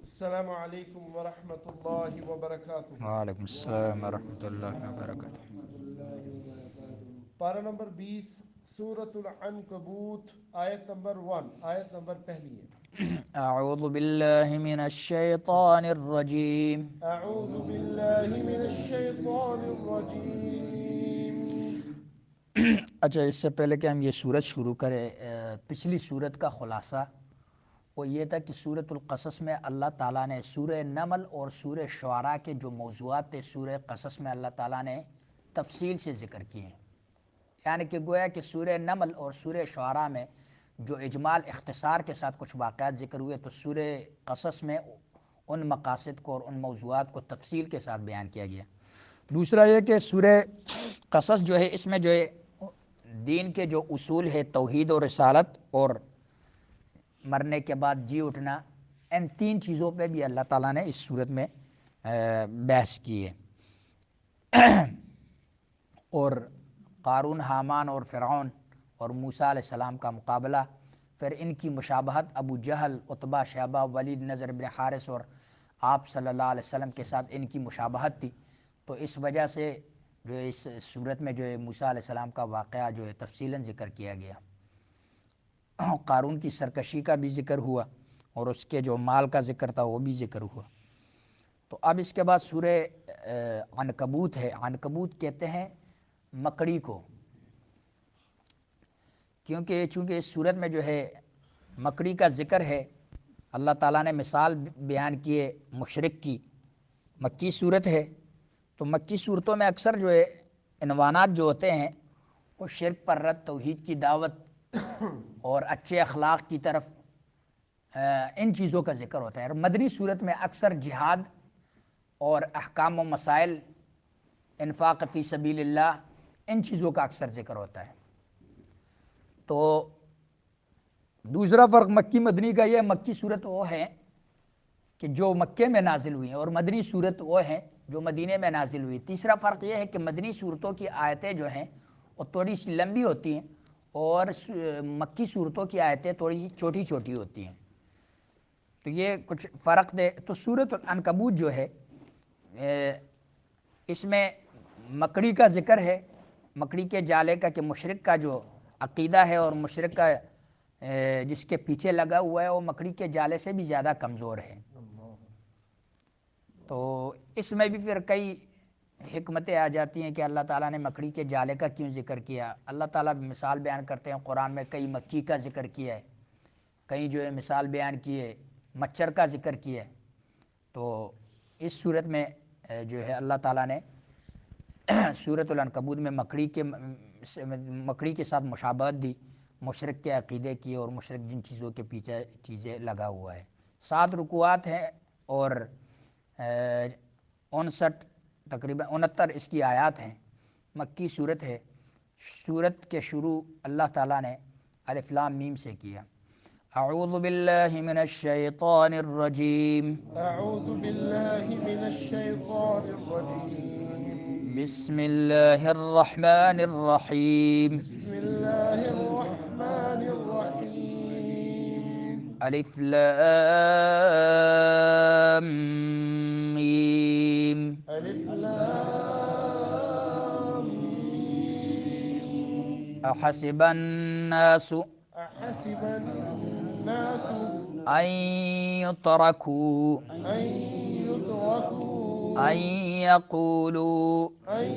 السلام علیکم ورحمۃ اللہ وبرکاتہ۔ وعلیکم السلام ورحمۃ اللہ وبرکاتہ۔ پارہ نمبر 20، سورۃ العنکبوت، آیت نمبر 1، آیت نمبر پہلی ہے۔ اعوذ باللہ من الشیطان الرجیم۔ اعوذ باللہ من الشیطان الرجیم۔ اچھا، اس سے پہلے کہ ہم یہ سورت شروع کریں، پچھلی سورت کا خلاصہ وہ یہ تھا کہ سورۃ القصص میں اللہ تعالیٰ نے سورہ نمل اور سورہ شعراء کے جو موضوعات تھے سورہ قصص میں اللہ تعالیٰ نے تفصیل سے ذکر کیے ہیں، یعنی کہ گویا کہ سورہ نمل اور سورہ شعراء میں جو اجمال اختصار کے ساتھ کچھ واقعات ذکر ہوئے، تو سورہ قصص میں ان مقاصد کو اور ان موضوعات کو تفصیل کے ساتھ بیان کیا گیا۔ دوسرا یہ کہ سورہ قصص جو ہے، اس میں جو ہے دین کے جو اصول ہے، توحید و رسالت اور مرنے کے بعد جی اٹھنا، ان تین چیزوں پہ بھی اللہ تعالیٰ نے اس صورت میں بحث کی ہے۔ اور قارون، حامان اور فرعون اور موسیٰ علیہ السلام کا مقابلہ، پھر ان کی مشابہت ابو جہل، عتبہ، شیبہ، ولید، نضر بن حارث اور آپ صلی اللہ علیہ وسلم کے ساتھ ان کی مشابہت تھی، تو اس وجہ سے جو اس صورت میں جو ہے موسیٰ علیہ السلام کا واقعہ جو ہے تفصیلاً ذکر کیا گیا۔ قارون کی سرکشی کا بھی ذکر ہوا اور اس کے جو مال کا ذکر تھا وہ بھی ذکر ہوا۔ تو اب اس کے بعد سورہ عنکبوت ہے۔ عنکبوت کہتے ہیں مکڑی کو، چونکہ اس صورت میں جو ہے مکڑی کا ذکر ہے۔ اللہ تعالیٰ نے مثال بیان کی ہے مشرک کی، مکی صورت ہے، تو مکی صورتوں میں اکثر جو ہے عنوانات جو ہوتے ہیں وہ شرک پر رد، توحید کی دعوت اور اچھے اخلاق کی طرف، ان چیزوں کا ذکر ہوتا ہے۔ اور مدنی صورت میں اکثر جہاد اور احکام و مسائل، انفاق فی سبیل اللہ، ان چیزوں کا اکثر ذکر ہوتا ہے۔ تو دوسرا فرق مکی مدنی کا یہ، مکی صورت وہ ہے کہ جو مکے میں نازل ہوئی ہیں، اور مدنی صورت وہ ہیں جو مدینے میں نازل ہوئی۔ تیسرا فرق یہ ہے کہ مدنی صورتوں کی آیتیں جو ہیں وہ تھوڑی سی لمبی ہوتی ہیں، اور مکی صورتوں کی آیتیں تھوڑی سی چھوٹی چھوٹی ہوتی ہیں، تو یہ کچھ فرق دے۔ تو سورۃ العنکبوت جو ہے اس میں مکڑی کا ذکر ہے، مکڑی کے جالے کا، کہ مشرک کا جو عقیدہ ہے اور مشرک کا جس کے پیچھے لگا ہوا ہے وہ مکڑی کے جالے سے بھی زیادہ کمزور ہے۔ تو اس میں بھی پھر کئی حکمتیں آ جاتی ہیں کہ اللہ تعالیٰ نے مکڑی کے جالے کا کیوں ذکر کیا۔ اللہ تعالیٰ مثال بیان کرتے ہیں قرآن میں، کئی مکی کا ذکر کیا ہے، کئی جو ہے مثال بیان کی ہے مچھر کا ذکر کیا ہے۔ تو اس صورت میں جو ہے اللہ تعالیٰ نے سورۃ العنکبوت میں مکڑی کے ساتھ مشابہت دی، مشرک کے عقیدے کی، اور مشرک جن چیزوں کے پیچھے چیزیں لگا ہوا ہے۔ 7 رکوعات ہیں اور 59 تقریباً 69 اس کی آیات ہیں۔ مکی صورت ہے۔ صورت کے شروع اللہ تعالیٰ نے الف لام میم سے کیا۔ اعوذ باللہ من الشیطان الرجیم۔ اعوذ باللہ من الشیطان الرجیم۔ بسم اللہ الرحمن الرحیم۔ بسم اللہ الرحمن الرحیم۔ الف لام میم۔ الف لام میم۔ احسب الناس احسب الناس ان يتركوا ان يتركوا ان يقولوا ان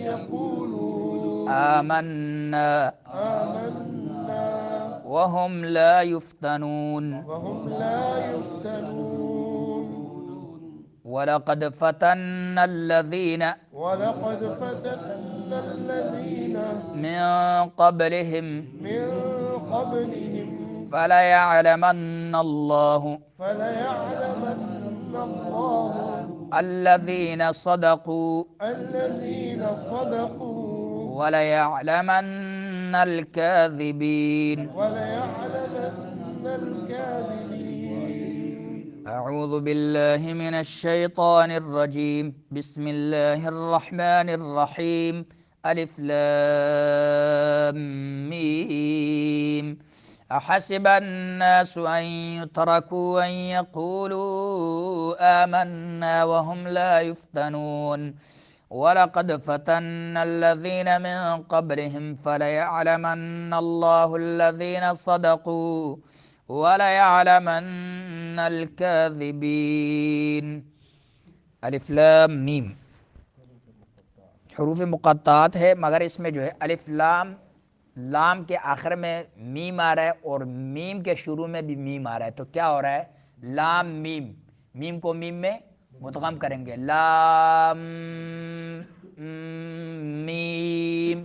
يقولوا آمنا آمنا وهم لا يفتنون وهم لا يفتنون۔ ولقد فتنا الذين ولقد فتنا الذين من قبلهم من قبلهم فليعلمن الله فليعلمن الله الذين صدقوا الذين صدقوا وليعلمن الكاذبين۔ وليعلمن الكاذبين۔ أعوذ بالله من الشيطان الرجيم، بسم الله الرحمن الرحيم، ألف لام ميم۔ احسب الناس ان يتركوا ان يقولوا آمنا وهم لا يفتنون وَلَقَدْ فَتَنَّا الَّذِينَ مِن قَبْلِهِمْ فَلَيَعْلَمَنَّ اللَّهُ الَّذِينَ صَدَقُوا وَلَيَعْلَمَنَّ الْكَاذِبِينَ۔ الف لام میم حروف مقطعات ہے، مگر اس میں جو ہے الف لام، لام کے آخر میں میم آ رہا ہے اور میم کے شروع میں بھی میم آ رہا ہے، تو کیا ہو رہا ہے؟ لام میم، میم کو میم میں مدغم کریں گے، لام میم،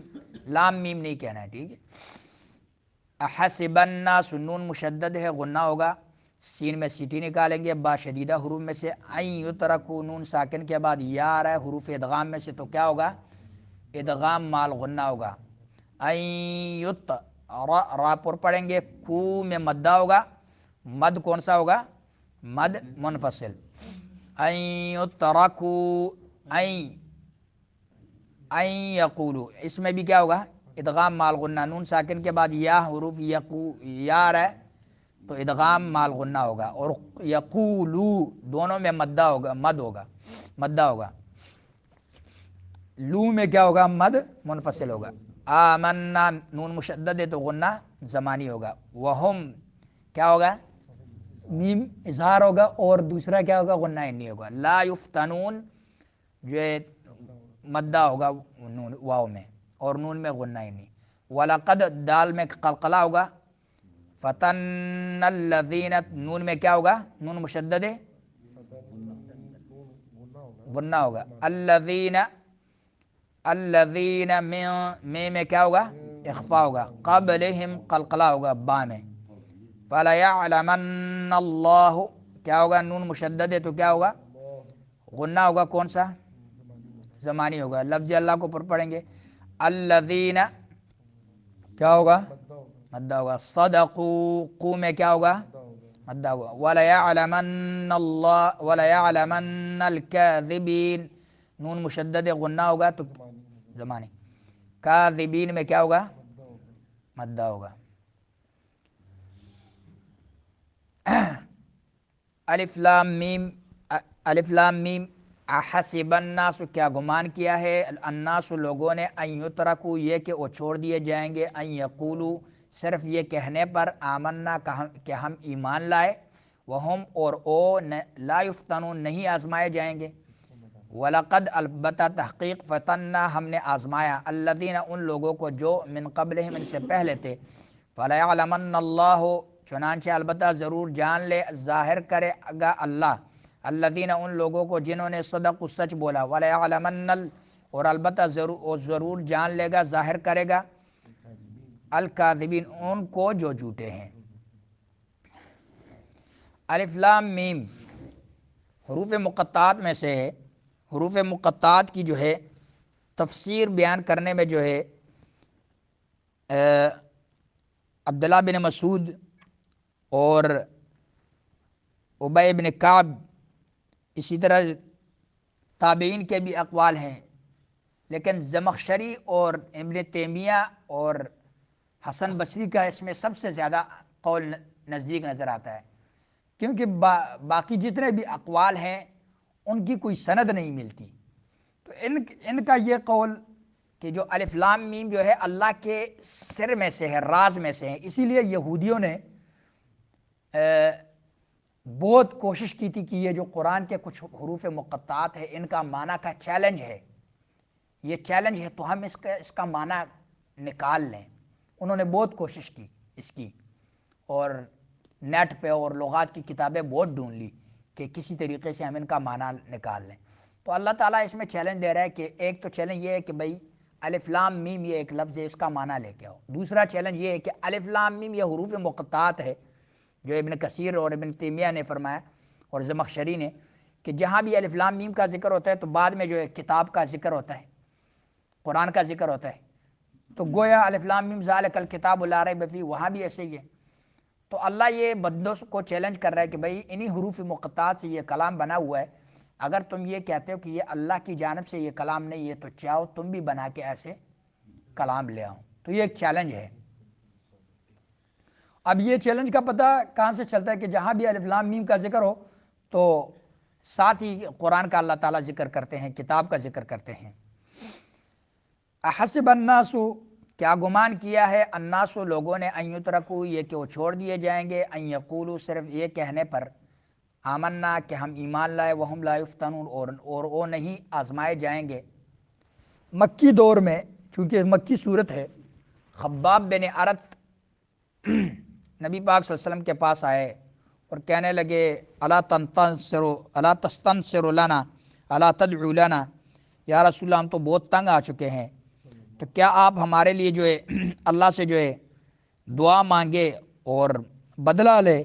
لام میم نہیں کہنا ہے، ٹھیک ہے۔ احسب الناس، نون مشدد ہے، غنہ ہوگا، سین میں سیٹی نکالیں گے، با شدیدہ حروف میں سے، ان یترکو، نون ساکن کے بعد یا آ رہا ہے حروف ادغام میں سے، تو کیا ہوگا؟ ادغام مال غنہ ہوگا۔ ان یت، را پر پڑھیں گے، کو میں مدہ ہوگا، مد کون سا ہوگا؟ مد منفصل۔ ان یترکو، ان یقولو، اس میں بھی کیا ہوگا؟ ادغام مال غنہ، نون ساکن کے بعد یا حروف یا آ رہا ہے تو ادغام مال غنہ ہوگا، اور یقولو دونوں میں مدہ ہوگا، مدہ ہوگا، لو میں کیا ہوگا؟ مد منفصل ہوگا۔ آمنا، نون مشدد ہے تو غنہ زمانی ہوگا، وہم کیا ہوگا؟ میم اظہار ہوگا، اور دوسرا کیا ہوگا؟ غنہ انی ہوگا۔ لا یفتنون جو ہے مدہ ہوگا نون واو میں، اور نون میں غنہ انی۔ وَلَقَدْ، دال میں قلقلہ ہوگا، فتن الذین، نون میں کیا ہوگا؟ نون مشدد ہے، غنہ ہوگا، الذین، الذین میں کیا ہوگا؟ اخفا ہوگا، قبلہم قلقلہ ہوگا با میں، فَلَيَعْلَمَنَّ اللَّهُ، کیا ہوگا؟ نون مشدد ہے تو کیا ہوگا؟ غنہ ہوگا، کون سا؟ زمانی ہوگا، لفظ اللہ کو پر پڑھیں گے، الذین کیا ہوگا؟ مدہ ہوگا، صدقوا، قو میں کیا ہوگا؟ مدہ ہوگا، وَلَيَعْلَمَنَّ اللَّهُ وَلَيَعْلَمَنَّ الْكَاذِبِينَ، نون مشدد غنہ ہوگا تو زمانی، کاذبین میں کیا ہوگا؟ مدہ ہوگا۔ الف لام میم، الف لام میم، احسب الناس، کیا گمان کیا ہے، الناس لوگوں نے، ان یترکو یہ کہ وہ چھوڑ دیے جائیں گے، ان یقولو صرف یہ کہنے پر، آمنا کہ ہم ایمان لائے، وہم اور او لا یفتنون نہیں آزمائے جائیں گے، وَلَقَدْ البتہ تحقیق، فتنا ہم نے آزمایا، الذین ان لوگوں کو جو من قبلہم ان سے پہلے تھے، فَلَيَعْلَمَنَّ اللَّهُ چنانچہ البتہ ضرور جان لے، ظاہر کرے گا اللہ، الذین ان لوگوں کو جنہوں نے صدق سچ بولا، وَلَيَعْلَمَنَّ اور البتہ ضرور جان لے گا، ظاہر کرے گا، الکاذبین ان کو جو جھوٹے ہیں۔ الف لام میم حروف مقطعات میں سے ہے، حروف مقطعات کی جو ہے تفسیر بیان کرنے میں جو ہے عبداللہ بن مسعود اور ابی بن کعب، اسی طرح تابعین کے بھی اقوال ہیں، لیکن زمخشری اور ابن تیمیہ اور حسن بصری کا اس میں سب سے زیادہ قول نزدیک نظر آتا ہے، کیونکہ باقی جتنے بھی اقوال ہیں ان کی کوئی سند نہیں ملتی، تو ان کا یہ قول کہ جو الف لام میم جو ہے اللہ کے سر میں سے ہے، راز میں سے ہے، اسی لیے یہودیوں نے بہت کوشش کی تھی کہ یہ جو قرآن کے کچھ حروف مقطعات ہیں ان کا معنی کا چیلنج ہے، یہ چیلنج ہے تو ہم اس کا معنی نکال لیں، انہوں نے بہت کوشش کی اس کی، اور نیٹ پہ اور لغات کی کتابیں بہت ڈھونڈ لی کہ کسی طریقے سے ہم ان کا معنی نکال لیں، تو اللہ تعالیٰ اس میں چیلنج دے رہا ہے کہ ایک تو چیلنج یہ ہے کہ بھئی الف لام میم یہ ایک لفظ ہے، اس کا معنی لے کے آؤ، دوسرا چیلنج یہ ہے کہ الف لام میم یہ حروف مقطعات ہے، جو ابن کثیر اور ابن تیمیہ نے فرمایا اور زمخشری نے، کہ جہاں بھی الف لام میم کا ذکر ہوتا ہے تو بعد میں جو ہے کتاب کا ذکر ہوتا ہے، قرآن کا ذکر ہوتا ہے، تو گویا الف لام میم ذالک الکتاب لا ریب فیہ وہاں بھی ایسے ہی ہے، تو اللہ یہ بندوں کو چیلنج کر رہا ہے کہ بھئی انہی حروف مقطعات سے یہ کلام بنا ہوا ہے، اگر تم یہ کہتے ہو کہ یہ اللہ کی جانب سے یہ کلام نہیں ہے تو چاہو تم بھی بنا کے ایسے کلام لے آؤ، تو یہ ایک چیلنج ہے۔ اب یہ چیلنج کا پتہ کہاں سے چلتا ہے کہ جہاں بھی الف لام میم کا ذکر ہو تو ساتھ ہی قرآن کا اللہ تعالیٰ ذکر کرتے ہیں، کتاب کا ذکر کرتے ہیں۔ احسب الناس، کیا گمان کیا ہے، الناس لوگوں نے، ان یترکوا، یہ کہ وہ چھوڑ دیے جائیں گے، ان یقولوا، صرف یہ کہنے پر، آمنا، کہ ہم ایمان لائے، وہم لا یفتنون، اور وہ نہیں آزمائے جائیں گے۔ مکی دور میں چونکہ مکی صورت ہے، خباب بن ارت نبی پاک صلی اللہ علیہ وسلم کے پاس آئے اور کہنے لگے الا تستنصر لنا الا تدعو لنا، یا رسول اللہ ہم تو بہت تنگ آ چکے ہیں، تو کیا آپ ہمارے لیے جو ہے اللہ سے جو ہے دعا مانگے اور بدلہ لے،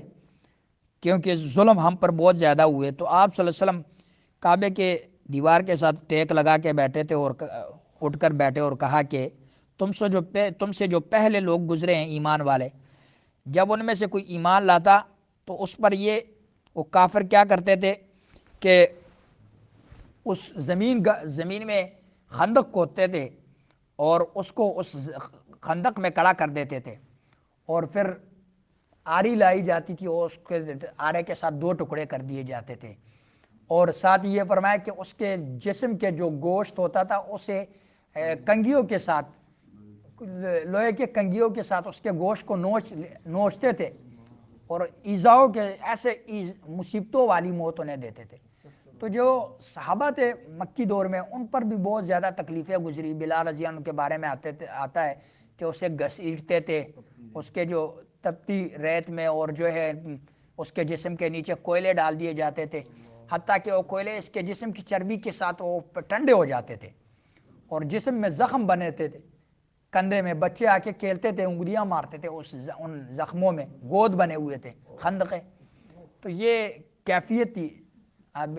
کیونکہ ظلم ہم پر بہت زیادہ ہوئے۔ تو آپ صلی اللہ علیہ وسلم کعبے کے دیوار کے ساتھ ٹیک لگا کے بیٹھے تھے اور اٹھ کر بیٹھے اور کہا کہ تم سے جو پہلے لوگ گزرے ہیں ایمان والے، جب ان میں سے کوئی ایمان لاتا تو اس پر یہ وہ کافر کیا کرتے تھے کہ اس زمین میں خندق کھودتے تھے اور اس کو اس خندق میں کڑا کر دیتے تھے، اور پھر آری لائی جاتی تھی اور اس کے آرے کے ساتھ دو ٹکڑے کر دیے جاتے تھے، اور ساتھ یہ فرمایا کہ اس کے جسم کے جو گوشت ہوتا تھا اسے کنگھیوں کے ساتھ، لوہے کے کنگھیوں کے ساتھ اس کے گوشت کو نوچتے تھے اور ایذاؤں کے ایسے مصیبتوں والی موت انہیں دیتے تھے۔ تو جو صحابہ تھے مکی دور میں، ان پر بھی بہت زیادہ تکلیفیں گزری۔ بلال رضی اللہ عنہ کے بارے میں آتا ہے کہ اسے گھسیٹتے تھے اس کے جو تپتی ریت میں، اور جو ہے اس کے جسم کے نیچے کوئلے ڈال دیے جاتے تھے، حتیٰ کہ وہ کوئلے اس کے جسم کی چربی کے ساتھ وہ ٹھنڈے ہو جاتے تھے اور جسم میں زخم بنے تھے، کندھے میں بچے آ کے کھیلتے تھے، انگلیاں مارتے تھے ان زخموں میں، گود بنے ہوئے تھے خندقیں۔ تو یہ کیفیت تھی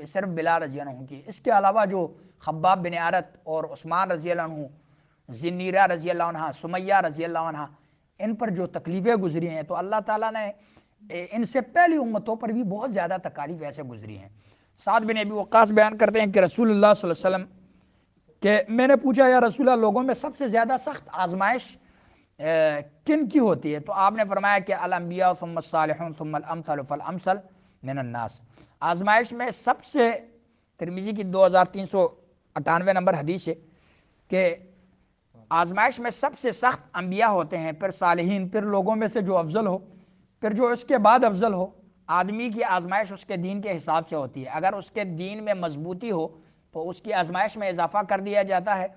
صرف بلال رضی اللہ عنہ کی۔ اس کے علاوہ جو خباب بن ارت اور عثمان رضی اللہ عنہ، زنیرہ رضی اللہ عنہ، سمیہ رضی اللہ عنہ، ان پر جو تکلیفیں گزری ہیں، تو اللہ تعالیٰ نے ان سے پہلی امتوں پر بھی بہت زیادہ تکالیف ایسے گزری ہیں۔ سعد بن ابی وقاص بیان کرتے ہیں کہ رسول اللہ صلی اللہ علیہ وسلم کہ میں نے پوچھا یا رسول اللہ لوگوں میں سب سے زیادہ سخت آزمائش کن کی ہوتی ہے؟ تو آپ نے فرمایا کہ الانبیاء ثم الصالحون ثم الامثل فالامثل من الناس۔ آزمائش میں سب سے، ترمذی کی 2398 نمبر حدیث ہے کہ آزمائش میں سب سے سخت انبیاء ہوتے ہیں، پھر صالحین، پھر لوگوں میں سے جو افضل ہو، پھر جو اس کے بعد افضل ہو۔ آدمی کی آزمائش اس کے دین کے حساب سے ہوتی ہے، اگر اس کے دین میں مضبوطی ہو تو اس کی آزمائش میں اضافہ کر دیا جاتا ہے،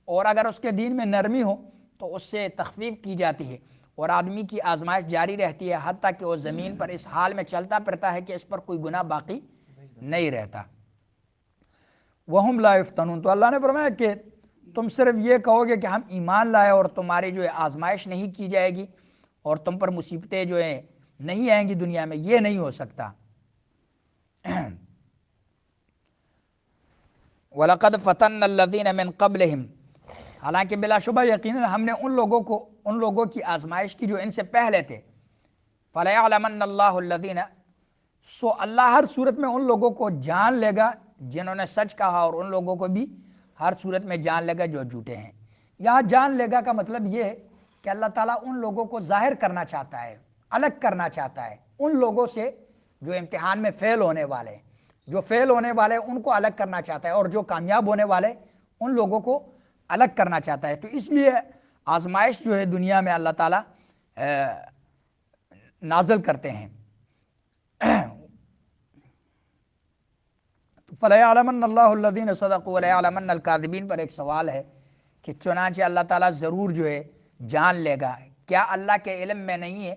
اور اگر اس کے دین میں نرمی ہو تو اس سے تخفیف کی جاتی ہے، اور آدمی کی آزمائش جاری رہتی ہے حتیٰ کہ وہ زمین پر اس حال میں چلتا پھرتا ہے کہ اس پر کوئی گناہ باقی نہیں رہتا۔ وَهُمْ لَا يُفْتَنُونَ، تو اللہ نے فرمایا کہ تم صرف یہ کہو گے کہ ہم ایمان لائے اور تمہاری جو ہے آزمائش نہیں کی جائے گی اور تم پر مصیبتیں جو ہیں نہیں آئیں گی دنیا میں، یہ نہیں ہو سکتا۔ وَلَقَدْ فَتَنَّ الَّذِينَ مِن قَبْلِهِمْ، حالانکہ بلا شبہ یقیناً ہم نے ان لوگوں کی آزمائش کی جو ان سے پہلے تھے۔ فَلَيَعْلَمَنَّ اللَّهُ الَّذِينَ، سو اللہ ہر صورت میں ان لوگوں کو جان لے گا جنہوں نے سچ کہا، اور ان لوگوں کو بھی ہر صورت میں جان لے گا جو جھوٹے ہیں۔ یہاں جان لے گا کا مطلب یہ ہے کہ اللہ تعالیٰ ان لوگوں کو ظاہر کرنا چاہتا ہے، الگ کرنا چاہتا ہے ان لوگوں سے جو امتحان میں فیل ہونے والے، جو فیل ہونے والے ان کو الگ کرنا چاہتا ہے، اور جو کامیاب ہونے والے ان لوگوں کو الگ کرنا چاہتا ہے۔ تو اس لیے آزمائش جو ہے دنیا میں اللہ تعالیٰ نازل کرتے ہیں۔ فَلَيَعْلَمَنَّ اللَّهُ الَّذِينَ صَدَقُوا وَلَيَعْلَمَنَّ الْكَاذِبِينَ پر ایک سوال ہے کہ چنانچہ اللہ تعالیٰ ضرور جو ہے جان لے گا، کیا اللہ کے علم میں نہیں ہے؟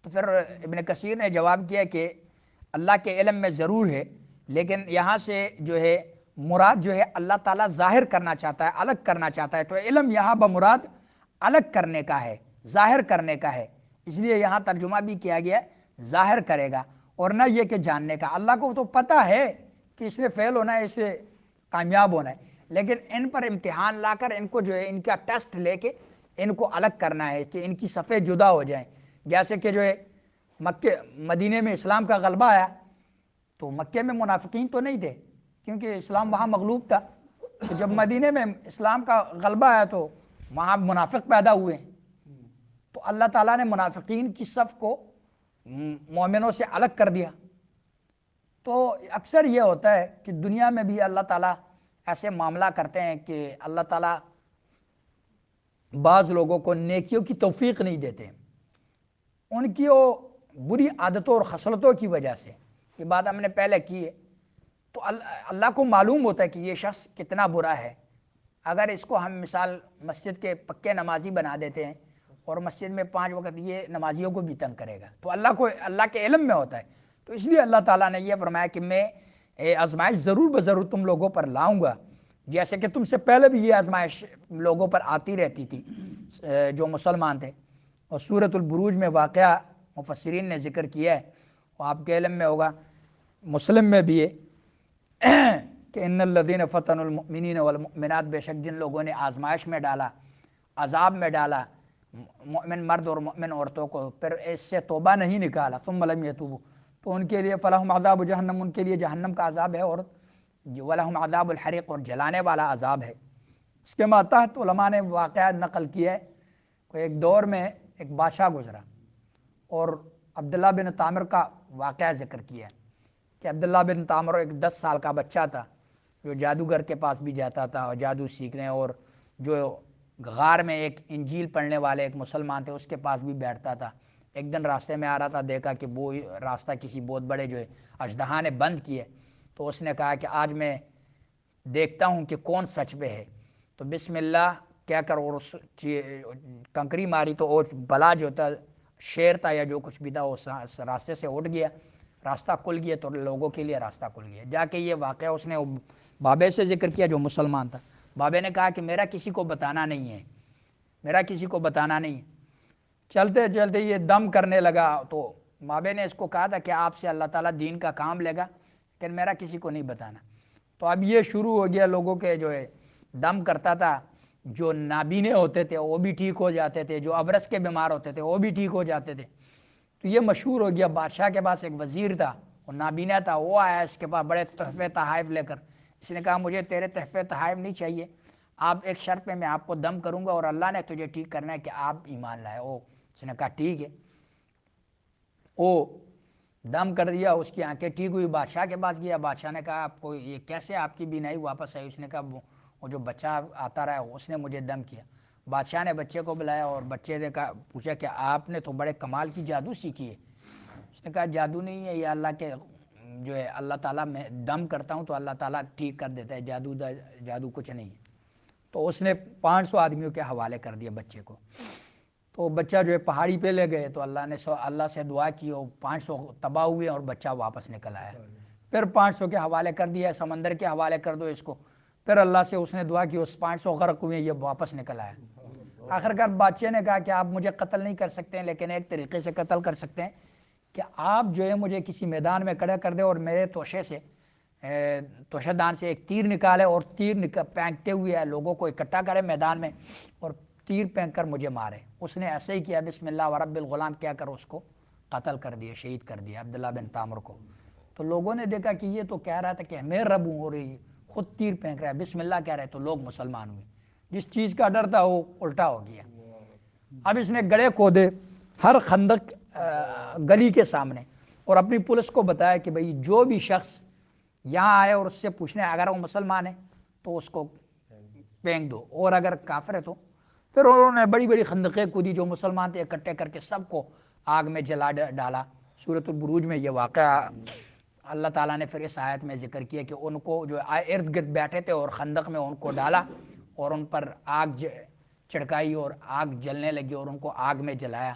تو پھر ابن کثیر نے جواب کیا کہ اللہ کے علم میں ضرور ہے، لیکن یہاں سے جو ہے مراد جو ہے اللہ تعالیٰ ظاہر کرنا چاہتا ہے، الگ کرنا چاہتا ہے، تو علم یہاں بمراد الگ کرنے کا ہے، ظاہر کرنے کا ہے، اس لیے یہاں ترجمہ بھی کیا گیا ظاہر کرے گا، اور نہ یہ کہ جاننے کا۔ اللہ کو تو پتہ ہے کہ اس نے فیل ہونا ہے، اس سے کامیاب ہونا ہے، لیکن ان پر امتحان لا کر ان کو جو ہے ان کا ٹیسٹ لے کے ان کو الگ کرنا ہے کہ ان کی صفیں جدا ہو جائیں۔ جیسے کہ جو ہے مدینے میں اسلام کا غلبہ آیا تو مکے میں منافقین تو نہیں تھے کیونکہ اسلام وہاں مغلوب تھا، تو جب مدینے میں اسلام کا غلبہ آیا تو وہاں منافق پیدا ہوئے، تو تو اللہ تعالیٰ نے منافقین کی صف کو مومنوں سے الگ کر دیا۔ تو اکثر یہ ہوتا ہے کہ دنیا میں بھی اللہ تعالیٰ ایسے معاملہ کرتے ہیں کہ اللہ تعالیٰ بعض لوگوں کو نیکیوں کی توفیق نہیں دیتے، ان کی وہ بری عادتوں اور خصلتوں کی وجہ سے۔ یہ بات ہم نے پہلے کی ہے۔ تو اللہ کو معلوم ہوتا ہے کہ یہ شخص کتنا برا ہے۔ اگر اس کو ہم مثال مسجد کے پکے نمازی بنا دیتے ہیں اور مسجد میں 5 وقت یہ نمازیوں کو بھی تنگ کرے گا، تو اللہ کے علم میں ہوتا ہے۔ تو اس لیے اللہ تعالیٰ نے یہ فرمایا کہ میں آزمائش ضرور بضرور تم لوگوں پر لاؤں گا، جیسے کہ تم سے پہلے بھی یہ آزمائش لوگوں پر آتی رہتی تھی جو مسلمان تھے۔ اور سورۃ البروج میں واقعہ مفسرین نے ذکر کیا ہے، وہ آپ کے علم میں ہوگا، مسلم میں بھی ہے کہ ان الذین فتنوا المؤمنین والمؤمنات، بے شک جن لوگوں نے آزمائش میں ڈالا، عذاب میں ڈالا مؤمن مرد اور مؤمن عورتوں کو، پھر اس سے توبہ نہیں نکالا، ثم لم یتوبوا، تو ان کے لیے فلہم عذاب جہنم، ان کے لیے جہنم کا عذاب ہے، اور ولہم عذاب الحریق، اور جلانے والا عذاب ہے۔ اس کے ماتحت علماء نے واقعہ نقل کیا ہے کہ ایک دور میں ایک بادشاہ گزرا اور عبداللہ بن تامر کا واقعہ ذکر کیا ہے کہ عبداللہ بن تامر ایک 10 سال کا بچہ تھا جو جادوگر کے پاس بھی جاتا تھا اور جادو سیکھنے، اور جو غار میں ایک انجیل پڑھنے والے ایک مسلمان تھے اس کے پاس بھی بیٹھتا تھا۔ ایک دن راستے میں آ رہا تھا، دیکھا کہ وہ راستہ کسی بہت بڑے جو ہے اژدہا نے بند کیے، تو اس نے کہا کہ آج میں دیکھتا ہوں کہ کون سچ پہ ہے، تو بسم اللہ کہہ کر اور اس کنکری ماری، تو وہ بلا جو تھا، شیر تھا یا جو کچھ بھی تھا، وہ راستے سے اٹھ گیا، راستہ کھل گیا، تو لوگوں کے لیے راستہ کھل گیا۔ جا کے یہ واقعہ اس نے بابے سے ذکر کیا جو مسلمان تھا۔ بابے نے کہا کہ میرا کسی کو بتانا نہیں ہے، میرا کسی کو بتانا نہیں ہے۔ چلتے چلتے یہ دم کرنے لگا، تو بابے نے اس کو کہا تھا کہ آپ سے اللہ تعالیٰ دین کا کام لے گا، لیکن میرا کسی کو نہیں بتانا۔ تو اب یہ شروع ہو گیا، لوگوں کے جو ہے دم کرتا تھا، جو نابینے ہوتے تھے وہ بھی ٹھیک ہو جاتے تھے، جو ابرص کے بیمار ہوتے تھے وہ بھی ٹھیک ہو جاتے تھے۔ تو یہ مشہور ہو گیا۔ بادشاہ کے پاس ایک وزیر تھا، وہ نابینا تھا، وہ آیا اس کے پاس بڑے تحفے تحائف لے کر۔ اس نے کہا مجھے تیرے تحفے تحائف نہیں چاہیے، آپ ایک شرط پہ میں آپ کو دم کروں گا اور اللہ نے تجھے ٹھیک کرنا ہے کہ آپ ایمان لائے۔ اس نے کہا ٹھیک ہے، وہ دم کر دیا، اس کی آنکھیں ٹھیک ہوئی، بادشاہ کے پاس گیا۔ بادشاہ نے کہا آپ کو یہ کیسے آپ کی بینائی واپس آئی؟ اس نے کہا وہ جو بچہ آتا رہا اس نے مجھے دم کیا۔ بادشاہ نے بچے کو بلایا اور بچے نے کہا، پوچھا کہ آپ نے تو بڑے کمال کی جادو سیکھی ہے۔ اس نے کہا جادو نہیں ہے، یہ اللہ کے جو ہے اللہ تعالیٰ میں دم کرتا ہوں تو اللہ تعالیٰ ٹھیک کر دیتا ہے، جادو کچھ نہیں ہے۔ تو اس نے 500 آدمیوں کے حوالے کر دیا بچے کو۔ تو بچہ جو ہے پہاڑی پہ لے گئے، تو اللہ سے دعا کی، اور 500 تباہ ہوئے اور بچہ واپس نکل آیا۔ پھر 500 کے حوالے کر دیا، سمندر کے حوالے کر دو اس کو۔ پھر اللہ سے اس نے دعا کی، اس 500 غرق ہوئے، یہ واپس نکل آیا۔ آخرکار بادشاہ نے کہا کہ آپ مجھے قتل نہیں کر سکتے ہیں، لیکن ایک طریقے سے قتل کر سکتے ہیں کہ آپ جو ہے مجھے کسی میدان میں کھڑا کر دیں اور میرے توشہ دان سے ایک تیر نکالے اور تیر پھینکتے ہوئے لوگوں کو اکٹھا کرے میدان میں اور تیر پھینک کر مجھے مارے۔ اس نے ایسے ہی کیا، بسم اللہ ورب الغلام کہہ کر اس کو قتل کر دیا، شہید کر دیا عبداللہ بن تامر کو۔ تو لوگوں نے دیکھا کہ یہ تو کہہ رہا تھا کہ میں رب ہوں اور خود تیر پھینک رہا ہے، بسم اللہ کہہ رہے، تو لوگ مسلمان ہوئے۔ جس چیز کا ڈر تھا وہ الٹا ہو گیا۔ اب اس نے گڑھے کھودے ہر خندق گلی کے سامنے، اور اپنی پولیس کو بتایا کہ بھئی جو بھی شخص یہاں آئے اور اس سے پوچھنے اگر وہ مسلمان ہے تو اس کو پھینک دو، اور اگر کافر ہے تو پھر انہوں نے بڑی بڑی خندقیں کھودی، جو مسلمان تھے اکٹھے کر کے سب کو آگ میں جلا ڈالا۔ سورۃ البروج میں یہ واقعہ اللہ تعالیٰ نے پھر اس آیت میں ذکر کیا کہ ان کو جو ارد گرد بیٹھے تھے اور خندق میں ان کو ڈالا اور ان پر آگ چڑکائی اور آگ جلنے لگی اور ان کو آگ میں جلایا۔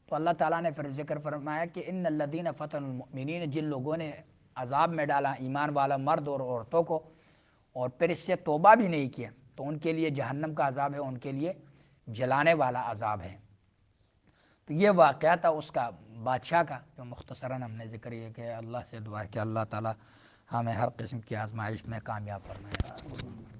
تو اللہ تعالیٰ نے پھر ذکر فرمایا کہ ان الذین فتنوا المؤمنین، جن لوگوں نے عذاب میں ڈالا ایمان والا مرد اور عورتوں کو اور پھر اس سے توبہ بھی نہیں کیا، تو ان کے لیے جہنم کا عذاب ہے، ان کے لیے جلانے والا عذاب ہے۔ تو یہ واقعہ تھا اس کا بادشاہ کا، جو مختصراً ہم نے ذکر یہ کہ اللہ سے دعا ہے کہ اللہ تعالیٰ ہمیں ہر قسم کی آزمائش میں کامیاب فرمائے۔